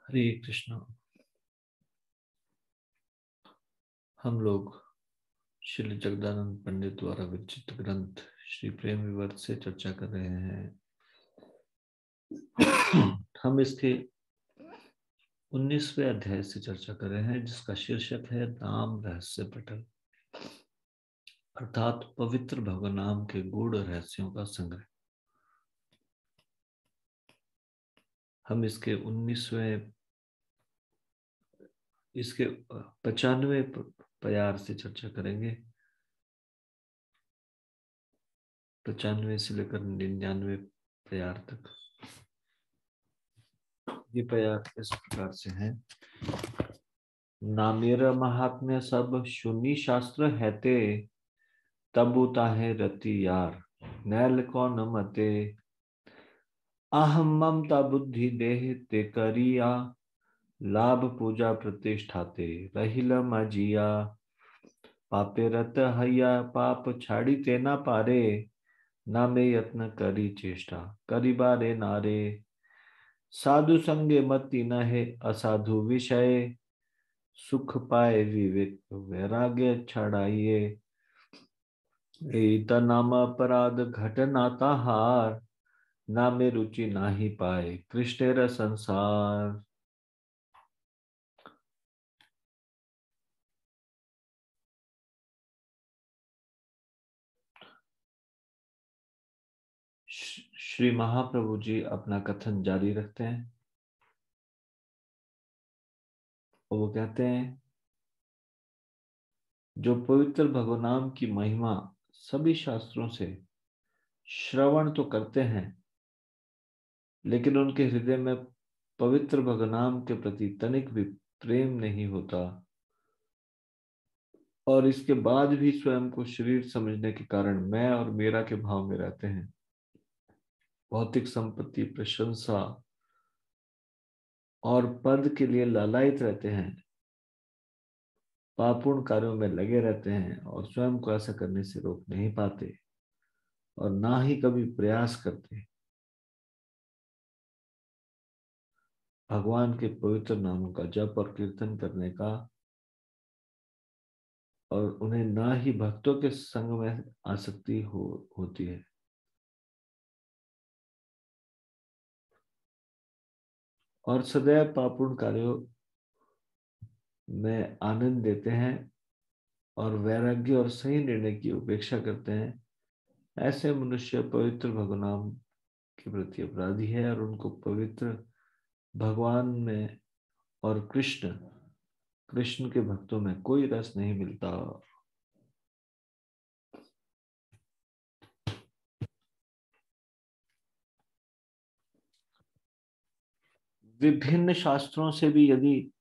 हरे कृष्णा। हम लोग श्री जगदानंद पंडित द्वारा विरचित ग्रंथ श्री प्रेम विवर्त से चर्चा कर रहे हैं। हम इसके 19वें अध्याय से चर्चा कर रहे हैं, जिसका शीर्षक है नाम रहस्य पटल, अर्थात पवित्र भगवान नाम के गूढ़ रहस्यों का संग्रह। हम इसके 95वें प्यार से चर्चा करेंगे। 95 से लेकर 99 प्यार तक। ये प्यार इस प्रकार से हैं। नामेर महात्म्य सब सुनी शास्त्र हैते, तबु ताहे रति यार नैल कौन मते। अहम ममता बुद्धि देह ते करिया, लाभ पूजा प्रतिष्ठाते रहिल मजिया। पापे रत हैया पाप छाड़ी ते ना पारे, नामे यत्न करी चेष्टा करी बारे नारे। साधु संगे मति न है असाधु विषय, सुख पाए विवेक वैराग्य छड़ाइए। ईत नाम अपराध घट नाता हार, नामे रुचि नाही पाए कृष्णेर संसार। श्री महाप्रभु जी अपना कथन जारी रखते हैं और वो कहते हैं, जो पवित्र भगवान नाम की महिमा सभी शास्त्रों से श्रवण तो करते हैं, लेकिन उनके हृदय में पवित्र भगवान नाम के प्रति तनिक भी प्रेम नहीं होता, और इसके बाद भी स्वयं को शरीर समझने के कारण मैं और मेरा के भाव में रहते हैं। भौतिक संपत्ति, प्रशंसा और पद के लिए लालायित रहते हैं, पापूर्ण कार्यों में लगे रहते हैं और स्वयं को ऐसा करने से रोक नहीं पाते और ना ही कभी प्रयास करते भगवान के पवित्र नामों का जप और कीर्तन करने का, और उन्हें ना ही भक्तों के संग में आसक्ति होती है। और सदैव पापूर्ण कार्यों में आनंद देते हैं और वैराग्य और सही निर्णय की उपेक्षा करते हैं। ऐसे मनुष्य पवित्र भगवान नाम के प्रति अपराधी है और उनको पवित्र भगवान में और कृष्ण के भक्तों में कोई रस नहीं मिलता। विभिन्न शास्त्रों से भी यदि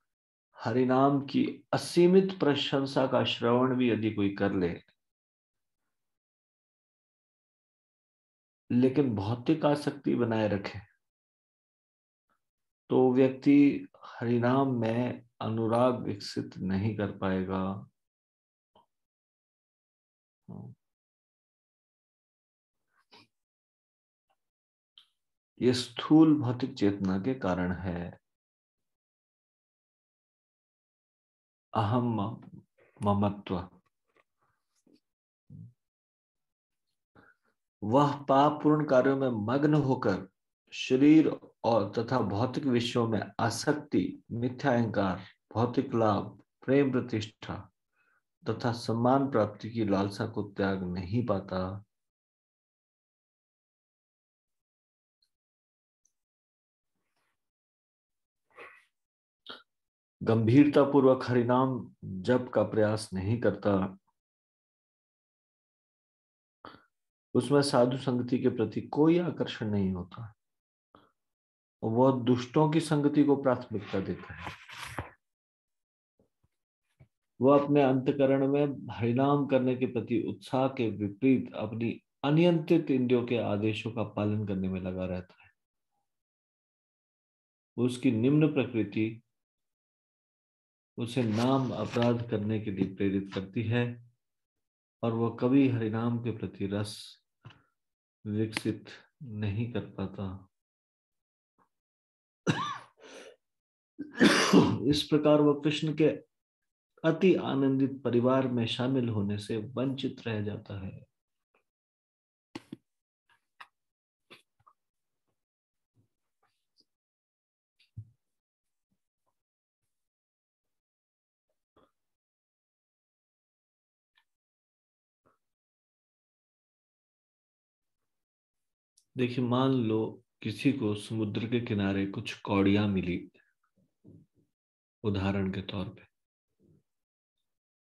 हरिनाम की असीमित प्रशंसा का श्रवण भी यदि कोई कर ले, लेकिन भौतिक आसक्ति बनाए रखे, तो व्यक्ति हरिनाम में अनुराग विकसित नहीं कर पाएगा। ये स्थूल भौतिक चेतना के कारण है। अहम ममत्व, वह पाप पूर्ण कार्यों में मग्न होकर शरीर और तथा भौतिक विषयों में आसक्ति, मिथ्या अहंकार, भौतिक लाभ, प्रेम प्रतिष्ठा तथा सम्मान प्राप्ति की लालसा को त्याग नहीं पाता। गंभीरता पूर्वक हरिनाम जप का प्रयास नहीं करता, उसमें साधु संगति के प्रति कोई आकर्षण नहीं होता, वह दुष्टों की संगति को प्राथमिकता देता है। वह अपने अंतकरण में हरिनाम करने के प्रति उत्साह के विपरीत अपनी अनियंत्रित इंद्रियों के आदेशों का पालन करने में लगा रहता है। उसकी निम्न प्रकृति उसे नाम अपराध करने के लिए प्रेरित करती है और वह कभी हरिनाम के प्रति रस विकसित नहीं कर पाता। इस प्रकार वह कृष्ण के अति आनंदित परिवार में शामिल होने से वंचित रह जाता है। देखिए, मान लो किसी को समुद्र के किनारे कुछ कौड़ियां मिली, उदाहरण के तौर पे,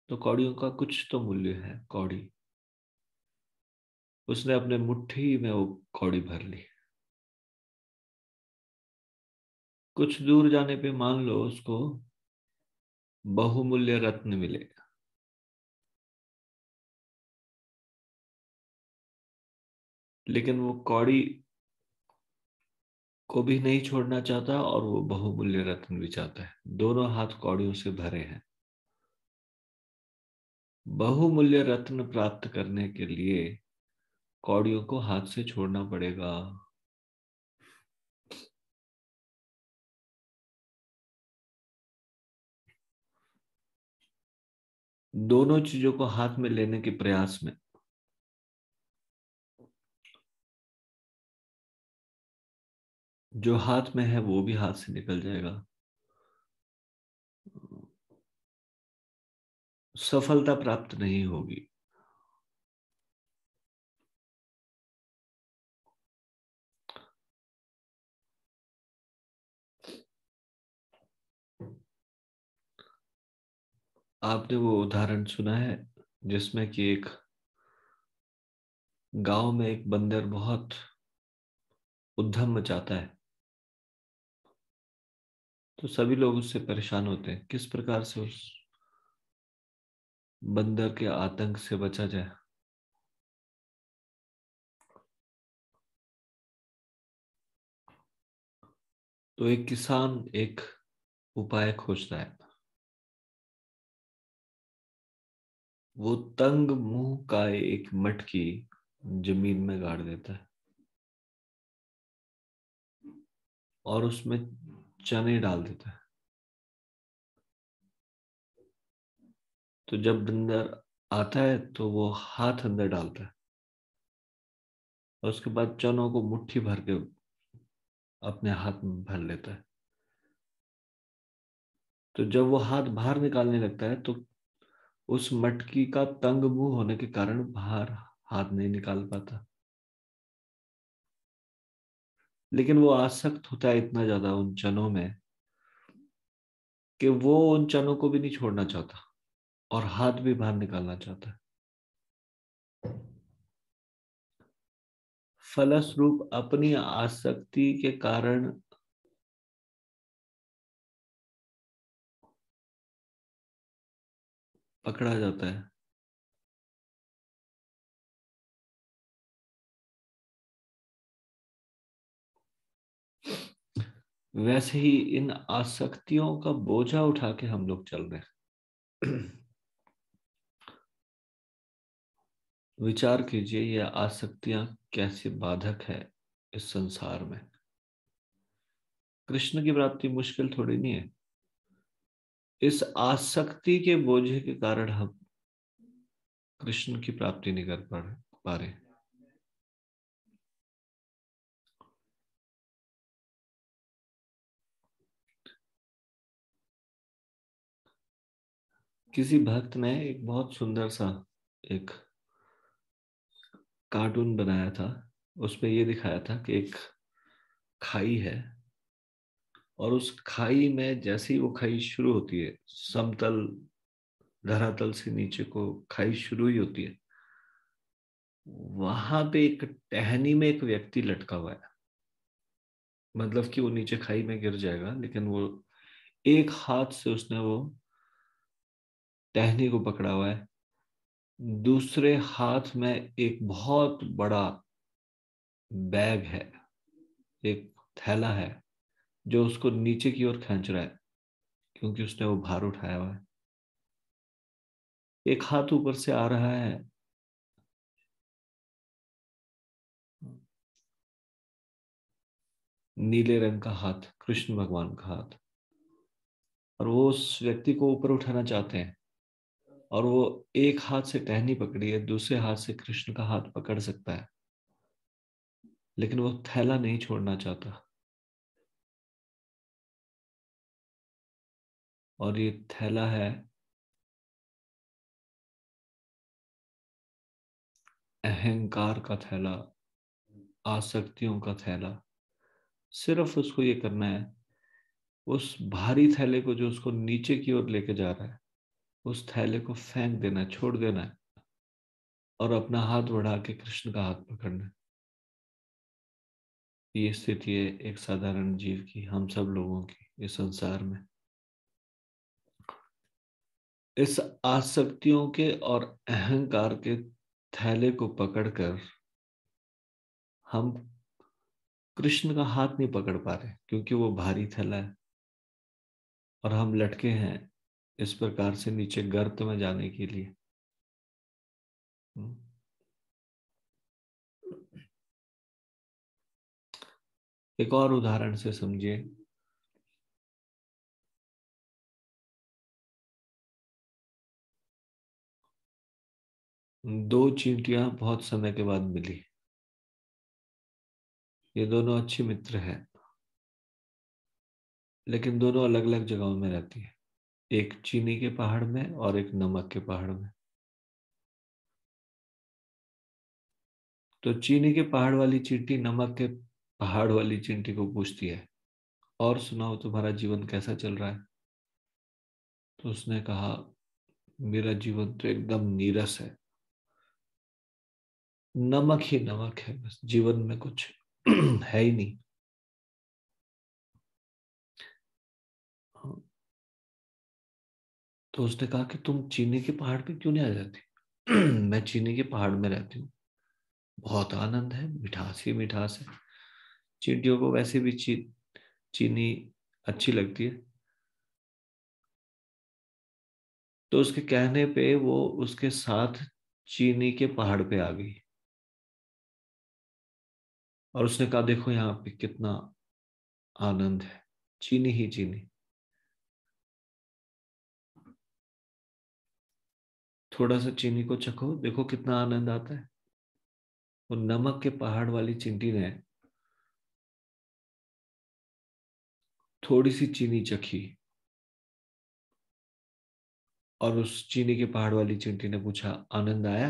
तो कौड़ियों का कुछ तो मूल्य है। कौड़ी, उसने अपने मुट्ठी में वो कौड़ी भर ली। कुछ दूर जाने पे मान लो उसको बहुमूल्य रत्न मिले, लेकिन वो कौड़ी को भी नहीं छोड़ना चाहता और वो बहुमूल्य रत्न भी चाहता है। दोनों हाथ कौड़ियों से भरे हैं। बहुमूल्य रत्न प्राप्त करने के लिए कौड़ियों को हाथ से छोड़ना पड़ेगा। दोनों चीजों को हाथ में लेने के प्रयास में जो हाथ में है वो भी हाथ से निकल जाएगा। सफलता प्राप्त नहीं होगी। आपने वो उदाहरण सुना है जिसमें कि एक गांव में एक बंदर बहुत उद्यम मचाता है, तो सभी लोग उससे परेशान होते हैं। किस प्रकार से उस बंदर के आतंक से बचा जाए? तो एक किसान एक उपाय खोजता है। वो तंग मुंह का एक मटकी जमीन में गाड़ देता है और उसमें चने डाल देता है। तो जब बंदर आता है तो वो हाथ अंदर डालता है और उसके बाद चनों को मुट्ठी भर के अपने हाथ में भर लेता है। तो जब वो हाथ बाहर निकालने लगता है तो उस मटकी का तंग मुंह होने के कारण बाहर हाथ नहीं निकाल पाता। लेकिन वो आसक्त होता है इतना ज्यादा उन चनों में कि वो उन चनों को भी नहीं छोड़ना चाहता और हाथ भी बाहर निकालना चाहता है। फलस्वरूप अपनी आसक्ति के कारण पकड़ा जाता है। वैसे ही इन आसक्तियों का बोझा उठा के हम लोग चल रहे हैं। विचार कीजिए, ये आसक्तियां कैसी बाधक है इस संसार में। कृष्ण की प्राप्ति मुश्किल थोड़ी नहीं है। इस आसक्ति के बोझे के कारण हम कृष्ण की प्राप्ति नहीं कर पा रहे। किसी भक्त ने एक बहुत सुंदर सा एक कार्टून बनाया था। उसमें ये दिखाया था कि एक खाई है और उस खाई में जैसे ही वो खाई शुरू होती है, समतल धरातल से नीचे को खाई शुरू ही होती है, वहां पे एक टहनी में एक व्यक्ति लटका हुआ है। मतलब कि वो नीचे खाई में गिर जाएगा, लेकिन वो एक हाथ से उसने वो टहनी को पकड़ा हुआ है। दूसरे हाथ में एक बहुत बड़ा बैग है, एक थैला है जो उसको नीचे की ओर खींच रहा है, क्योंकि उसने वो भार उठाया हुआ है। एक हाथ ऊपर से आ रहा है, नीले रंग का हाथ, कृष्ण भगवान का हाथ। और वो उस व्यक्ति को ऊपर उठाना चाहते हैं, और वो एक हाथ से टहनी पकड़ी है, दूसरे हाथ से कृष्ण का हाथ पकड़ सकता है, लेकिन वो थैला नहीं छोड़ना चाहता। और ये थैला है अहंकार का थैला, आसक्तियों का थैला। सिर्फ उसको ये करना है, उस भारी थैले को जो उसको नीचे की ओर लेके जा रहा है, उस थैले को फेंक देना है, छोड़ देना है, और अपना हाथ बढ़ा के कृष्ण का हाथ पकड़ना है। ये स्थिति है एक साधारण जीव की, हम सब लोगों की इस संसार में। इस आसक्तियों के और अहंकार के थैले को पकड़कर हम कृष्ण का हाथ नहीं पकड़ पा रहे, क्योंकि वो भारी थैला है, और हम लटके हैं इस प्रकार से नीचे गर्त में जाने के लिए। एक और उदाहरण से समझिए। दो चींटियां बहुत समय के बाद मिली। ये दोनों अच्छे मित्र हैं, लेकिन दोनों अलग अलग जगहों में रहती है, एक चीनी के पहाड़ में और एक नमक के पहाड़ में। तो चीनी के पहाड़ वाली चींटी नमक के पहाड़ वाली चींटी को पूछती है, और सुनाओ तुम्हारा जीवन कैसा चल रहा है? तो उसने कहा, मेरा जीवन तो एकदम नीरस है, नमक ही नमक है, बस जीवन में कुछ है ही नहीं। हाँ, तो उसने कहा कि तुम चीनी के पहाड़ पे क्यों नहीं आ जाती? मैं चीनी के पहाड़ में रहती हूँ, बहुत आनंद है, मिठास ही मिठास है। चींटियों को वैसे भी चीनी अच्छी लगती है। तो उसके कहने पे वो उसके साथ चीनी के पहाड़ पे आ गई, और उसने कहा, देखो यहाँ पे कितना आनंद है, चीनी ही चीनी। थोड़ा सा चीनी को चखो, देखो कितना आनंद आता है। वो नमक के पहाड़ वाली चींटी ने थोड़ी सी चीनी चखी, और उस चीनी के पहाड़ वाली चींटी ने पूछा, आनंद आया?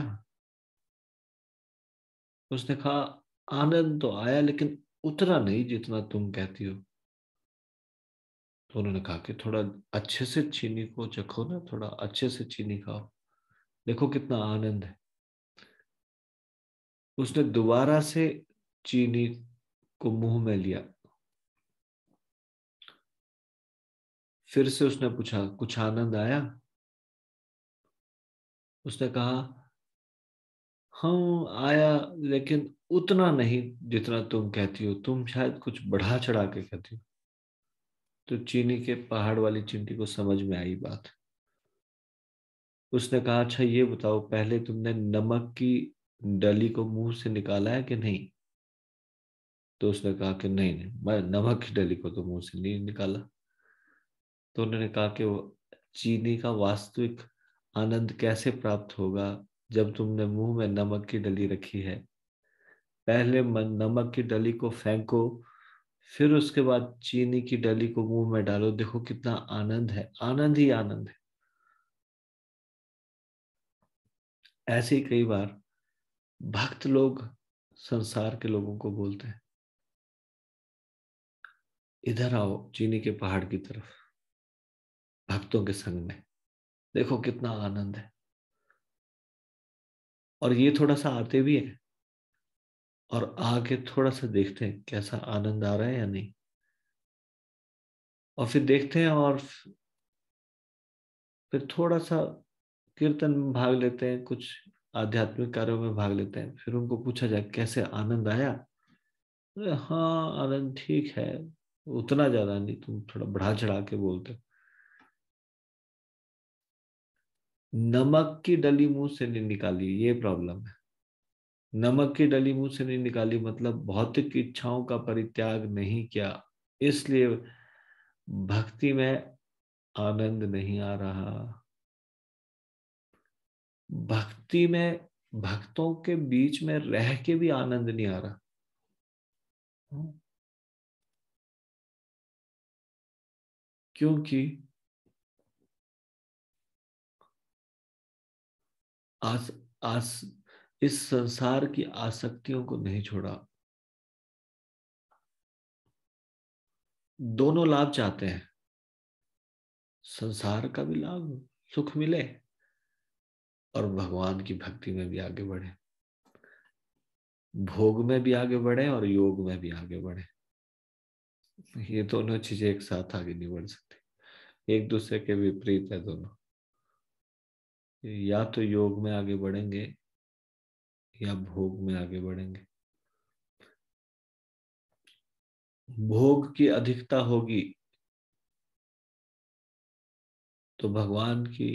उसने कहा, आनंद तो आया, लेकिन उतना नहीं जितना तुम कहती हो। तो उन्होंने कहा कि थोड़ा अच्छे से चीनी को चखो ना, थोड़ा अच्छे से चीनी खाओ, देखो कितना आनंद है। उसने दोबारा से चीनी को मुंह में लिया, फिर से उसने पूछा, कुछ आनंद आया? उसने कहा, हाँ आया, लेकिन उतना नहीं जितना तुम कहती हो, तुम शायद कुछ बढ़ा चढ़ा के कहती हो। तो चीनी के पहाड़ वाली चींटी को समझ में आई बात। उसने कहा, अच्छा ये बताओ, पहले तुमने नमक की डली को मुंह से निकाला है कि नहीं? तो उसने कहा कि नहीं नहीं, मैं नमक की डली को तो मुंह से नहीं निकाला। तो उन्होंने कहा कि वो चीनी का वास्तविक आनंद कैसे प्राप्त होगा जब तुमने मुंह में नमक की डली रखी है? पहले नमक की डली को फेंको, फिर उसके बाद चीनी की डली को मुंह में डालो, देखो कितना आनंद है, आनंद ही आनंद है। ऐसे ही कई बार भक्त लोग संसार के लोगों को बोलते हैं, इधर आओ चीनी के पहाड़ की तरफ, भक्तों के संग में, देखो कितना आनंद है। और ये थोड़ा सा आते भी है, और आके थोड़ा सा देखते हैं कैसा आनंद आ रहा है या नहीं, और फिर देखते हैं, और फिर थोड़ा सा कीर्तन में भाग लेते हैं, कुछ आध्यात्मिक कार्यों में भाग लेते हैं। फिर उनको पूछा जाए कैसे आनंद आया? अरे हाँ आनंद ठीक है, उतना ज्यादा नहीं, तुम थोड़ा बढ़ा चढ़ा के बोलते हो। नमक की डली मुंह से नहीं निकाली, ये प्रॉब्लम है। नमक की डली मुंह से नहीं निकाली मतलब भौतिक इच्छाओं का परित्याग नहीं किया, इसलिए भक्ति में आनंद नहीं आ रहा। भक्ति में, भक्तों के बीच में रह के भी आनंद नहीं आ रहा। क्योंकि आस आस इस संसार की आसक्तियों को नहीं छोड़ा। दोनों लाभ चाहते हैं, संसार का भी लाभ, सुख मिले, और भगवान की भक्ति में भी आगे बढ़े, भोग में भी आगे बढ़े और योग में भी आगे बढ़े। ये दोनों चीजें एक साथ आगे नहीं बढ़ सकती, एक दूसरे के विपरीत है दोनों। या तो योग में आगे बढ़ेंगे या भोग में आगे बढ़ेंगे। भोग की अधिकता होगी तो भगवान की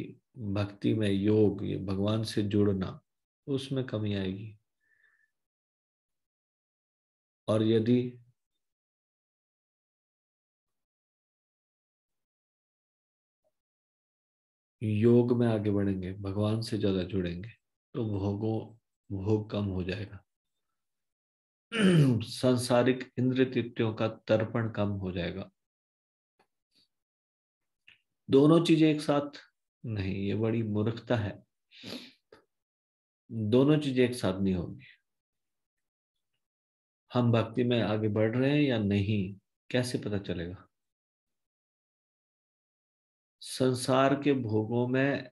भक्ति में, योग, ये भगवान से जुड़ना, उसमें कमी आएगी। और यदि योग में आगे बढ़ेंगे, भगवान से ज्यादा जुड़ेंगे, तो भोग कम हो जाएगा। सांसारिक इंद्र तृप्तियों का तर्पण कम हो जाएगा। दोनों चीजें एक साथ नहीं, ये बड़ी मूर्खता है। दोनों चीजें एक साथ नहीं होगी। हम भक्ति में आगे बढ़ रहे हैं या नहीं, कैसे पता चलेगा? संसार के भोगों में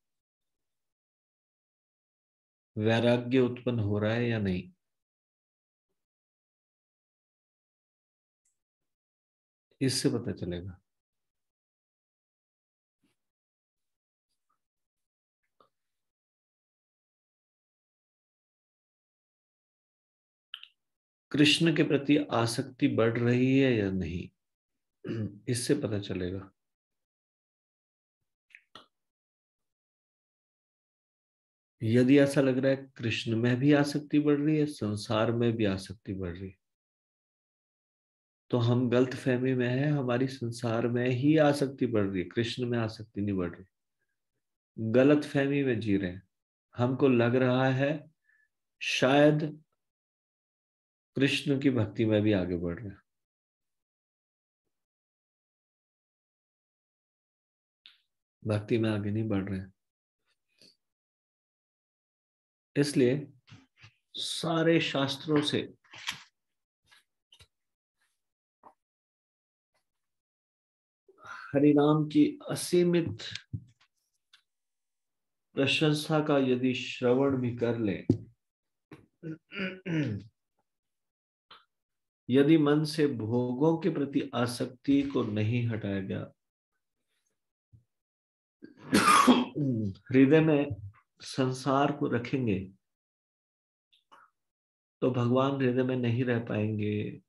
वैराग्य उत्पन्न हो रहा है या नहीं, इससे पता चलेगा। कृष्ण के प्रति आसक्ति बढ़ रही है या नहीं, इससे पता चलेगा। यदि ऐसा लग रहा है कृष्ण में भी आसक्ति बढ़ रही है, संसार में भी आसक्ति बढ़ रही है, तो हम गलत फहमी में है, हमारी संसार में ही आसक्ति बढ़ रही है, कृष्ण में आसक्ति नहीं बढ़ रही। गलत फहमी में जी रहे हैं। हमको लग रहा है शायद कृष्ण की भक्ति में भी आगे बढ़ रहे हैं, भक्ति में आगे नहीं बढ़ रहे हैं। इसलिए सारे शास्त्रों से हरिनाम की असीमित प्रशंसा का यदि श्रवण भी कर ले, यदि मन से भोगों के प्रति आसक्ति को नहीं हटाया गया, हृदय में संसार को रखेंगे, तो भगवान हृदय में नहीं रह पाएंगे।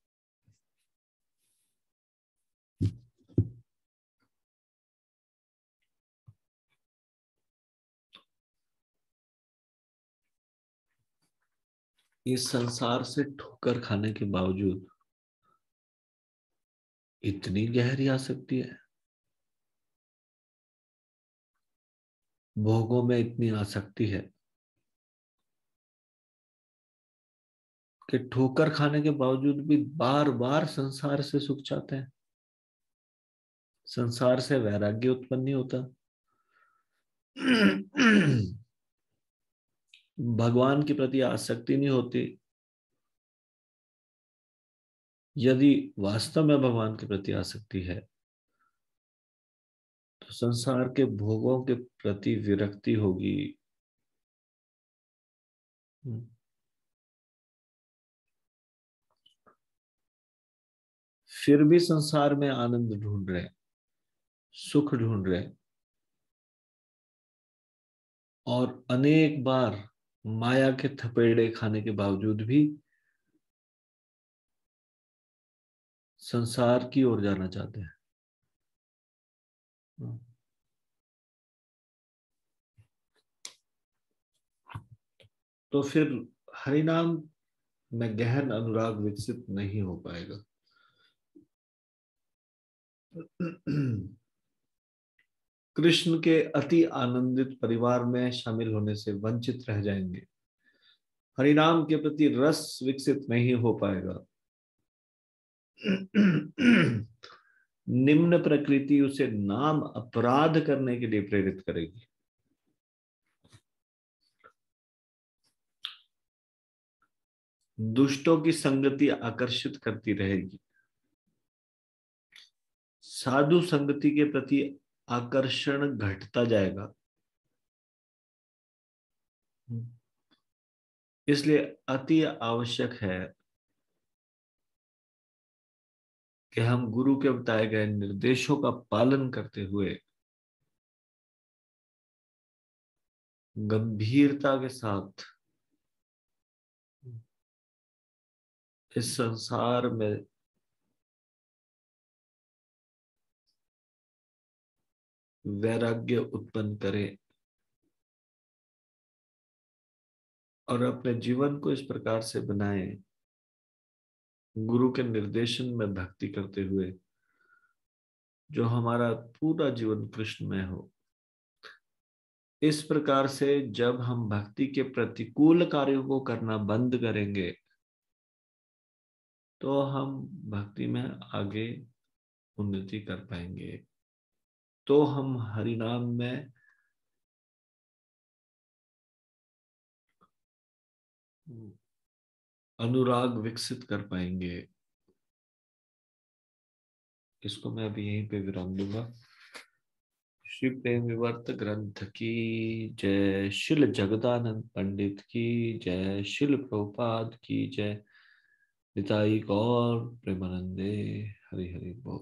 इस संसार से ठोकर खाने के बावजूद इतनी गहरी आसक्ति है, भोगों में इतनी आसक्ति है कि ठोकर खाने के बावजूद भी बार बार संसार से सुख चाहते हैं। संसार से वैराग्य उत्पन्न नहीं होता, भगवान के प्रति आसक्ति नहीं होती। यदि वास्तव में भगवान के प्रति आसक्ति है तो संसार के भोगों के प्रति विरक्ति होगी। फिर भी संसार में आनंद ढूंढ रहे, सुख ढूंढ रहे, और अनेक बार माया के थपेड़े खाने के बावजूद भी संसार की ओर जाना चाहते हैं। तो फिर हरिनाम में गहन अनुराग विकसित नहीं हो पाएगा। कृष्ण के अति आनंदित परिवार में शामिल होने से वंचित रह जाएंगे। हरिनाम के प्रति रस विकसित नहीं हो पाएगा। निम्न प्रकृति उसे नाम अपराध करने के लिए प्रेरित करेगी। दुष्टों की संगति आकर्षित करती रहेगी। साधु संगति के प्रति आकर्षण घटता जाएगा। इसलिए अति आवश्यक है कि हम गुरु के बताए गए निर्देशों का पालन करते हुए गंभीरता के साथ इस संसार में वैराग्य उत्पन्न करें और अपने जीवन को इस प्रकार से बनाएं, गुरु के निर्देशन में भक्ति करते हुए, जो हमारा पूरा जीवन कृष्णमय हो। इस प्रकार से जब हम भक्ति के प्रतिकूल कार्यों को करना बंद करेंगे तो हम भक्ति में आगे उन्नति कर पाएंगे, तो हम हरिनाम में अनुराग विकसित कर पाएंगे। इसको मैं अभी यहीं पे विराम दूंगा। श्री प्रेम विवर्त ग्रंथ की जय। शिल जगदानंद पंडित की जय। शिल प्रभुपाद की जय। निताई गौर प्रेमानंदे। हरि हरि बोल।